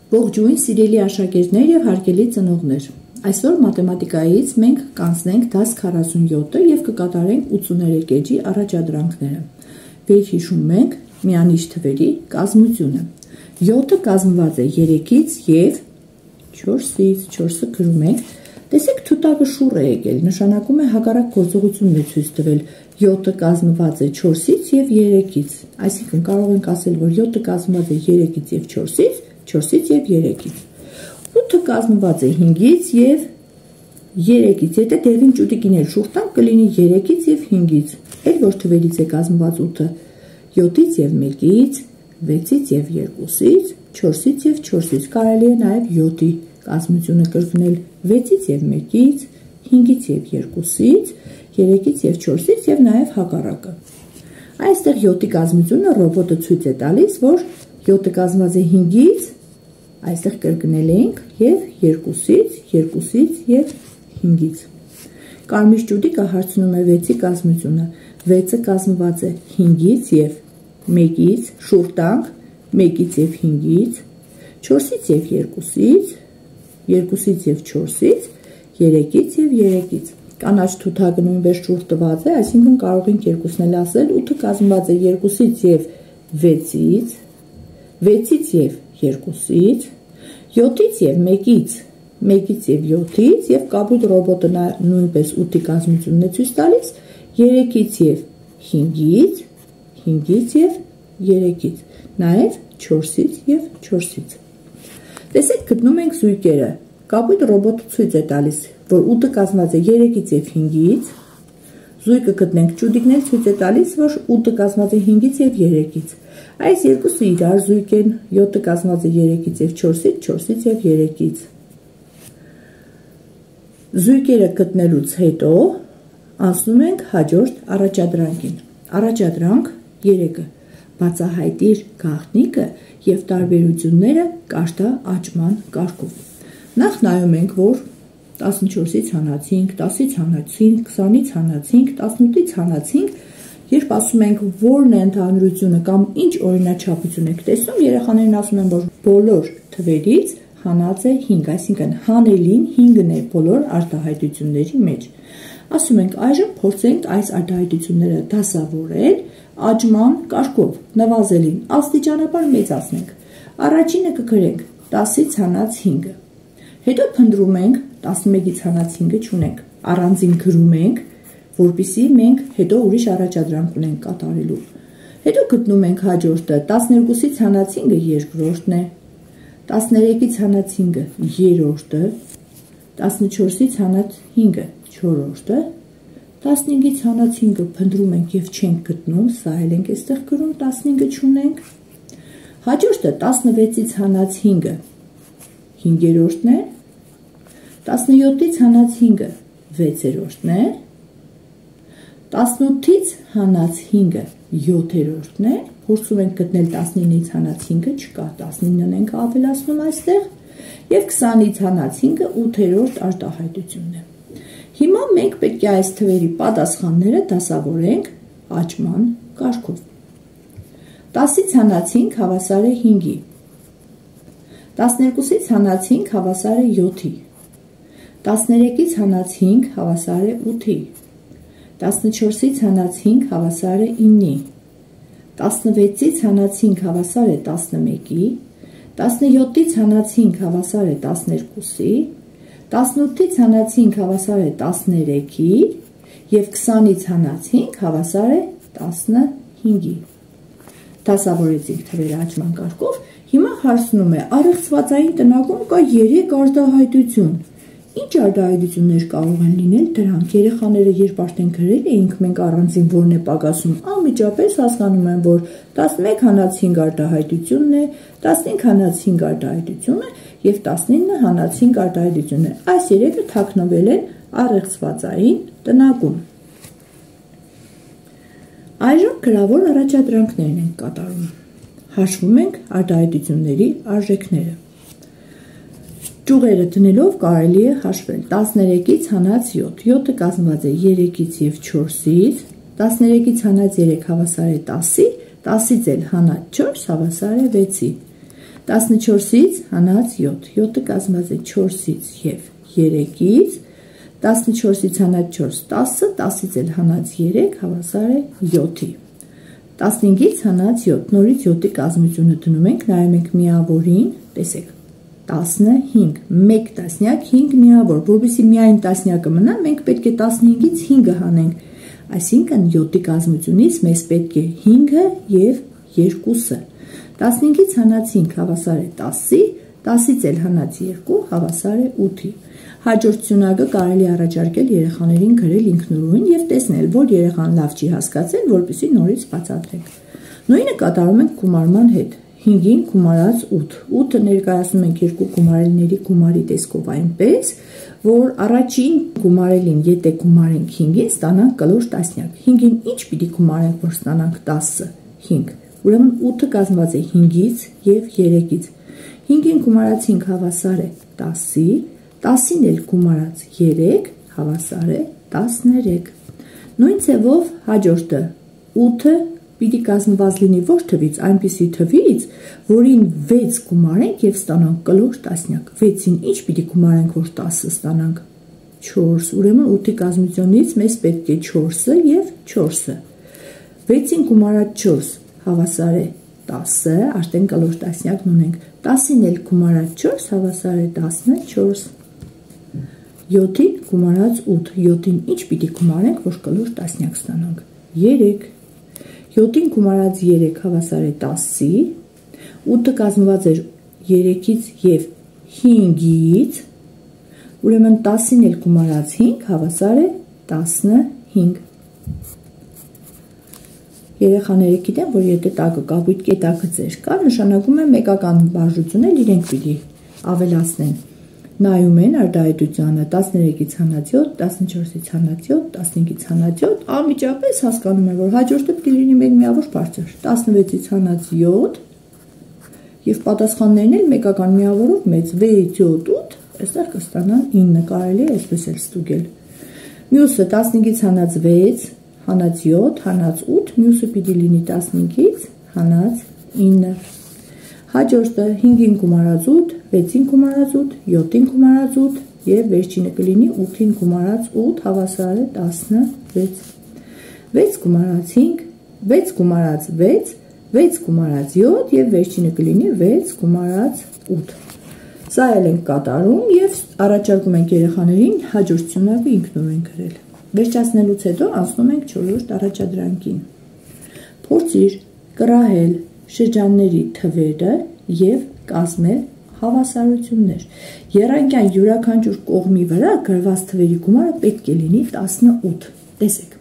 Ողջույն սիրելի աշակերտներ եւ հարգելի ծնողներ։ Այսօր մաթեմատիկայից մենք կանցնենք դաս 47-ը եւ կկատարենք 83 էջի առաջադրանքները։ Վերհիշում ենք միանիշ թվերի կազմությունը։ 7-ը կազմված է 3-ից եւ 4-ից, 4-ը գրում ենք։ Տեսեք, թութակը շուռ է եկել, նշանակում է հակառակ գործողությունն է ցույց տվել։ 7-ը կազմված է 4-ից եւ 3-ից։ Այսինքն կարող ենք ասել, որ 7-ը կազմված է 3-ից եւ 4-ից, 4-ից եւ 3-ից։ 8-ը կազմված է 5-ից եւ 3-ից։ Եթե դերին ճուտիկիներ շուռ տանք, կլինի 3-ից եւ 5-ից։ Էլ որ թվերից է կազմված 8-ը 7-ից եւ 1-ից, 6-ից եւ 2-ից, 4-ից եւ 4-ից։ Կարելի է նաեւ 7-ի կազմությունը կրկնել 6-ից եւ 1-ից, 5-ից եւ 2-ից, 3-ից եւ 4-ից եւ նաեւ հակառակը։ Այստեղ 7-ի կազմությունը ռոբոտը ցույց է տալիս, որ 7-ը կազմված է 5-ից, այստեղ կրկնել ենք եւ 2-ից, 2-ից եւ 5-ից։ Կարմիր ճուտիկը հարցնում է 6-ի կազմությունը։ 6-ը կազմված է 5-ից եւ 1-ից, շուռ տանք 1-ից եւ 5-ից, 4-ից եւ 2-ից, 2-ից եւ 4-ից, 3-ից եւ 3-ից։ Կանաչ թութակը նույնպես շուռ տված է, այսինքն կարող ենք երկուսն էլ ասել։ 8-ը կազմված է 2-ից եւ 6-ից, 6-ից եւ 2-ից, 7-ից եւ 1-ից, 1-ից եւ 7-ից եւ կապույտ ռոբոտը նույնպես 8-ի կազմությունն է ցույց տալիս, 3-ից եւ 5-ից, 5-ից եւ 3-ից, նաեւ 4-ից եւ 4-ից։ Տեսեք, գտնում ենք զույգերը։ Կապույտ ռոբոտը ցույց է տալիս, որ 8-ը կազմված է 3-ից եւ 5-ից, զույգը գտնենք ճուտիկն էլ ցույց է տալիս, որ 8-ը կազմված է 5-ից եւ 3-ից։ Այս երկուսը իրար զույգ են, 7-ը կազմված է 3-ից եւ 4-ից, 4-ից եւ 3-ից։ Զույգերը գտնելուց հետո անցնում ենք հաջորդ առաջադրանքին։ Առաջադրանք 3-ը։ Բացահայտիր գաղտնիքը եւ տարբերությունները կաշտա աճման կարգով։ Նախ նայում ենք, որ 14-ից հանացինք, 10-ից հանացինք, 20-ից հանացինք, 18-ից հանացինք, երբ ասում ենք որն է ընդհանրությունը կամ ինչ օրինաչափություն եք տեսնում, երեխաներն ասում են, որ բոլոր թվերից հանած է 5, այսինքն հանելին 5-ն է բոլոր արտահայտությունների մեջ։ Ասում ենք այժմ փորձենք այս արտահայտությունները դասավորել աճման կարգով, նվազելին աստիճանաբար մեծացնենք։ Առաջինը կգրենք 10-ից հանած 5-ը։ Հետո փնտրում ենք 11-ից հանած 5-ը չունենք, առանձին գրում ենք, որպեսզի մենք հետո ուրիշ առաջադրանք ունենք կատարելու։ Հետո գտնում ենք հաջորդը 12-ից հանած 5-ը երկրորդն է, 13-ից հանած 5-ը երրորդը, 14-ից հանած 5-ը չորրորդը, 15-ից հանած 5-ը փնտրում ենք եւ չենք գտնում, սա էլ ենք այստեղ գրում, 15-ը չունենք։ Հաջորդը 16-ից հանած 5-ը 5-րդն է, 17-ից հանած 5-ը 6-րդն է, 18-ից հանած 5-ը 7-րդն է, փորձում ենք գտնել 19-ից հանած 5-ը, չկա, 19-ն ենք ավելացնում այստեղ, եւ 20-ից հանած 5-ը 8-րդ արտահայտությունն է։ Հիմա մենք պետք է այս թվերի պատասխանները դասավորենք աճման կարգով։ 10-ից հանած 5 հավասար է 5-ի, 12-ից հանած 5 հավասար է 7-ի, 13-ից հանած 5 հավասար է 8-ի, 14-ից հանած 5 հավասար է 9-ի, 16-ից հանած 5 հավասար է 11-ի, 17-ից հանած 5 հավասար է 12-ի, 18-ից հանած 5 հավասար է 13-ի եւ 20-ից հանած 5 հավասար է 15-ի։ Դասավորեցինք թվերը աճման կարգով։ Հիմա հարցնում է, առեղծվածային տնակում կա 3 արտահայտություն։ Ինչ արտահայտություններ կարող են լինել դրանք։ Երեխաները երբ արդեն գրել էինք, մենք առանձին որն է պակասում, անմիջապես հասկանում են, որ 11 հանած 5 արտահայտությունն է, 15 հանած 5 արտահայտությունն է եւ 19 հանած 5 արտահայտությունն է։ Այս երեքը թաքնվել են առեղծվածային տնակում։ Այժմ գրավոր առաջադրանքներն ենք կատարում։ Հաշվում ենք արտահայտությունների արժեքները։ Ճյուղերը դնելով կարելի է հաշվել 13-ից հանած 7, 7-ը կազմված է 3-ից եւ 4-ից, 13-ից հանած 3 հավասար է 10-ի, 10-ից էլ հանած 4 հավասար է 6-ի, 14-ից հանած 7, 7-ը կազմված է 4-ից և 3-ից, 14-ից հանած 4, 10, 10-ից էլ հանած 3, հավասար է 7-ի, 15-ից հանած 7, նորից 7-ի կազմությունը դնում ենք, նայում ենք միավորին, տեսեք, 15, 1 տասնյակ, 5 միավոր, որպեսզի միայն տասնյակը մնա, մենք պետք է 15-ից 5-ը հանենք, այսինքն 7-ի կազմությունից մեզ պետք է 5-ը և 2-ը, 15-ից հանած 5 հավասար է 10-ի, 10-ից էլ հանած 2 հավասար է 8-ի, հաջորդ սյունակը կարելի առաջարկել երեխաներին գրել ինքնուրույն և տեսնել, որ երեխան լավ չի հասկացել, որպեսզի նորից բացատրենք, նույնը կատարում ենք գումարման հետ, 5-ին գումարած 8, 8-ը ներկայացնում ենք երկու գումարելների գումարի տեսքով այնպես, որ առաջին գումարելին եթե գումարենք 5-ին, ստանանք կլոր տասնյակ, 5-ին ինչ պիտի գումարենք, որ ստանանք 10-ը, 5, ուրեմն 8-ը կազմված է 5-ից և 3-ից, 5-ին գումարած 5 հավասար է 10-ի, 10-ին էլ գումարած 3 հավասար է 13, նույն ձևով հաջորդը 8-ը պիտի կազմված լինի ոչ թվից, այնպիսի թվից, որին 6 գումարենք և ստանանք կլոր տասնյակ, 6-ին ինչ պիտի գումարենք, որ 10-ը ստանանք, 4, ուրեմն 8-ի կազմությունից մեզ պետք է 4-ը և 4-ը, 6-ին գումարած 4 հավասար է 10-ը, արդեն կլոր տասնյակն ունենք, 10-ին էլ գումարած 4 հավասար է 14, 7-ին գումարած 8, 7-ին ինչ պիտի գումարենք, որ կլոր տասնյակ ստանանք, 3, 7-ին գումարած 3 հավասար է 10-ի, 8-ը կազմված էր 3-ից և 5-ից, ուրեմն 10-ին էլ գումարած 5 հավասար է 15, երեխաները գիտեն, որ եթե տակը կապույտ կետակը ծեր կա, նշանակում է մեկական բաժություն էլ իրենք պիտի ավելացնեն, նայում են արտահայտությանը 13-ից հանած 7, 14-ից հանած 7, 15-ից հանած 7, անմիջապես հասկանում են, որ հաջորդը պիտի լինի մեկ միավոր բարձր, 16-ից հանած 7 և պատասխաններն էլ մեկական միավորով մեծ 6, 7, 8, այստեղ կստանան 9, կարելի է այսպես էլ ստուգել, մյուսը 15-ից հանած 6, հանած 7, հանած 8, մյուսը պիտի լինի 15-ից հանած 9, հաջորդը 5-ին գումարած 8, 6-ին գումարած 8, 7-ին գումարած 8 և վերջինը կլինի 8-ին գումարած 8 հավասար է 16, 6 գումարած 5, 6 գումարած 6, 6 գումարած 7 և վերջինը կլինի 6 գումարած 8, սա էլ ենք կատարում և առաջարկում ենք երեխաներին հաջորդ սյունակը ինքնուրույն գրել, վերջացնելուց հետո անցնում ենք 4-րդ առաջադրանքին, փորձիր կռահել շրջանների թվերը և կազմել հավասարություններ, եռանկյան յուրաքանչյուր կողմի վրա գրված թվերի գումարը պետք է լինի 18, տեսեք,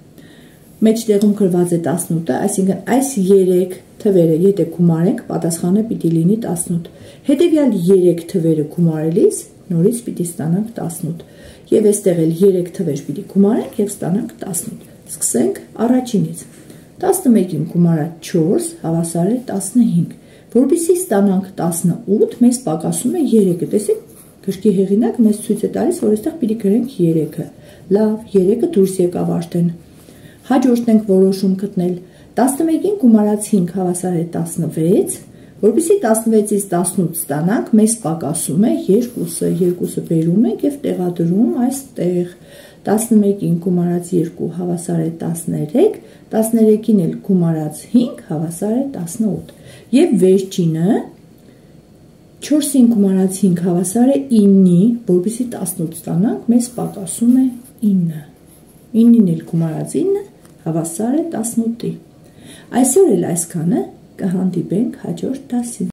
մեջտեղում գրված է 18-ը, այսինքն այս 3 թվերը եթե գումարենք, պատասխանը պիտի լինի 18, հետևյալ 3 թվերը գումարելիս նորից պիտի ստանանք 18, և այստեղ էլ 3 թվեր պիտի գումարենք և ստանանք 18, սկսենք առաջինից, 11-ին գումարած 4 հավասար է 15, որպեսզի ստանանք 18, մեզ պակասում է 3-ը, տեսեք, գրքի հեղինակը մեզ ցույց է տալիս, որ այստեղ պիտի գրենք 3-ը, լավ, 3-ը դուրս եկավ արդեն, հաջորդն ենք որոշում գտնել, 11-ին գումարած 5 հավասար է 16, որպեսզի 16-ից 18 ստանանք, մեզ պակասում է 2-ը, 2-ը բերում ենք և տեղադրում այստեղ, 11-ին գումարած 2 հավասար է 13, 13-ին էլ գումարած 5 հավասար է 18 և վերջինը 4-ին գումարած 5 հավասար է 9-ի, որպեսզի 18 ստանանք, մեզ պակասում է 9, 9-ին էլ գումարած 9 հավասար է 18-ի, այսօր էլ այսքանը, կհանդիպենք հաջորդ դասին։